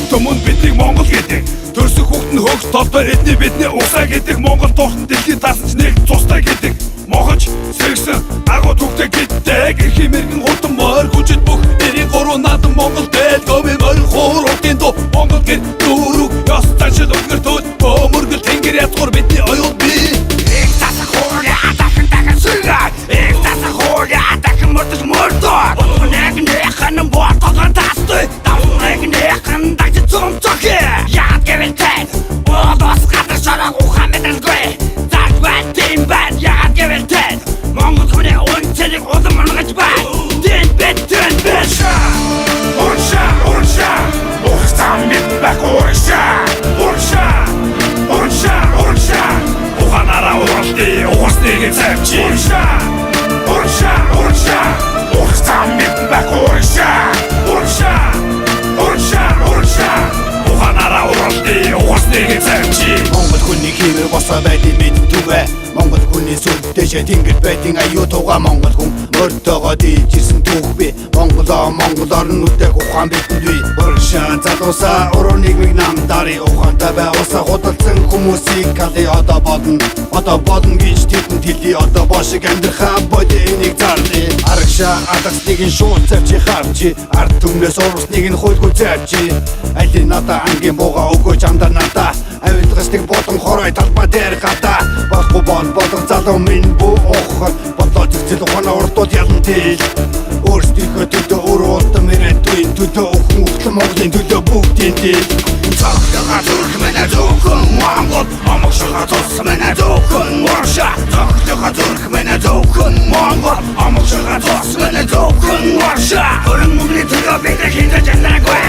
Төмөн бидний Монгол гэдэг төрсөх хүүхд нь хөгс толдоо эдний бидний усаа гэдэг Монгол дуухан дэлхийд таасан ч нэг цустай гэдэг мохож сэргсэн агуу түүхтэй гэдэг эрхийн мэргэн хурдан морь хүчит бүх эрийн гурван надан Монгол дээл гомын морь хууруудын дуу Монгол гэр дүүрэг ёс цаашид өнгөртөөд бөмөргөл тэнгэр язгуур бидний оюун бий их тасах хуурья дахин дахин сүргай их тасах хуурья дахин мөрдөж мөрдөө Неханын бортогон тастой Неханын дагчи цум цохи Яад гэвэл тэн Олос гадар шорог ухаан мэдрэлгүй Зарт байна, тийм байна Яад гэвэл тэн Монгол хүний үнцэрийг улам мангаж байна Дэн бит Урша Ухсан бит бак Урша Уханара уралди Ухасныг цавчи Урша Ухсан бит бак Уханара уралди Ухасныг цавчи Монгол хүний хэмээр босоо байдгийг мэдтүгэ Монгол хүний сүлдэшэ тэнгэр байдгийн аюу туга Монгол хүн мөртөөгөө дийжсэн түүхби Монголоор нүдэг ухаан битэнгүй Урагшаа залуусаа уруу нийгмиг намдари Ухаантай байгуулсаа худалдсан хүмүүсийг кали одоо бодно гэж тэдэнд хэлий одоо бошиг амьдрахаа боди энийг зарли Арагшаа алгасныг нь шууд завчи харчи Ард түмнээс урусныг нь хуйлгүй завчи Али надаа ангийн бууга өгөөч амдаа надаа Авилгачдыг бодон хорой талбай дээр гадаа Болохгүй болон залуу минь бүү ухаар Бодлоо зэгцэл ухаана урдууд ялан тэл Өөрсдийнхөө төлөө өрөөлтөн мэрэтүйн төлөө өхөн ухтлан Монголын төлөө бүгдийн тэл Цогтойгоо зүрх мэнэ зөвхөн Монгол Омогшогоо тус мэнэ зөвхөн Урша Цогтойгоо зүрх мэнэ зөвхөн Монгол Омогшогоо тус мэнэ зөвхөн Урша Өрөн мөнгөний төлөө бидээ хинтэж яндараагүй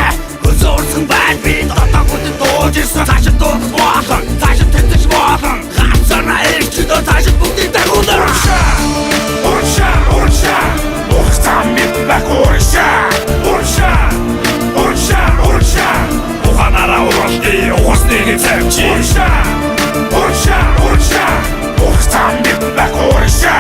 Хөлсөөрсөн байна бид дотоогуудын дууж ирсэн Цаашид дуудах болон Цаашид тэнцэж болон Гацарна ирчдөө цаашид бүгдийг дагуулар Урша Ухсан бит бак Урша Уханара уралди Ухасныг цавчи Урша Ухсан бит бак Урша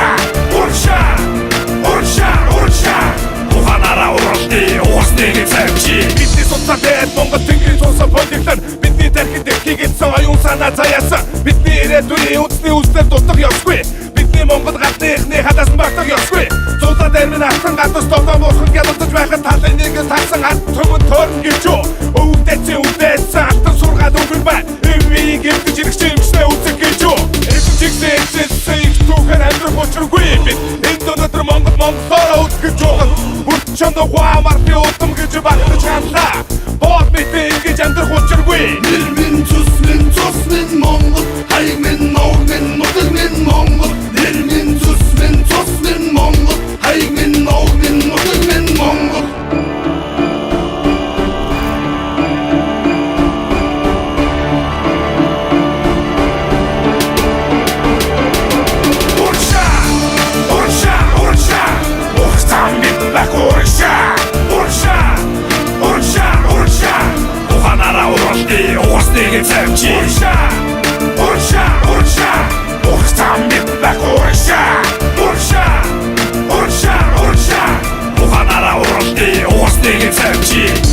Уханара уралди Ухасныг цавчи Бидний судсаа дээд Монгол тэнгэрийн цусан политикээр Бидний тархинд хийгээдсэн оюун санаа заяасан Бидний ирээдүйн үндэсний үлсээр дутах ёсгүй Бидний Монгол гадны эхний хадаас багтах ёсгүй Зулаа дэрмэн асан гадус толгой муурхан гялалдаж байхад талын нэгээс тагсан хат төмөн тойрн гэж юу Өвдээсэн алтан сургаал өнгөн байна Эвийг эвдэж ирэх чимчнээ үзэх гэж юу Эвчигсэн их түүхээр амьдрах учиргүй бид Энд өнөөдөр Монголоороо үзэх гэж байгаа Бүрчөнд ухаамарны удам гэж багтаж ханлаа Бод мэдээ ингэж амьдрах учиргүй Нэр минь цус минь Монгол Хаяг минь ног минь нутаг минь Монгол Нэр минь цус минь Монгол Хаяг минь ног минь нутаг минь Монгол Уханара уралди Ухасныг цавчи Урша Ухсан бит бак Урша Уханара уралди Ухасныг цавчи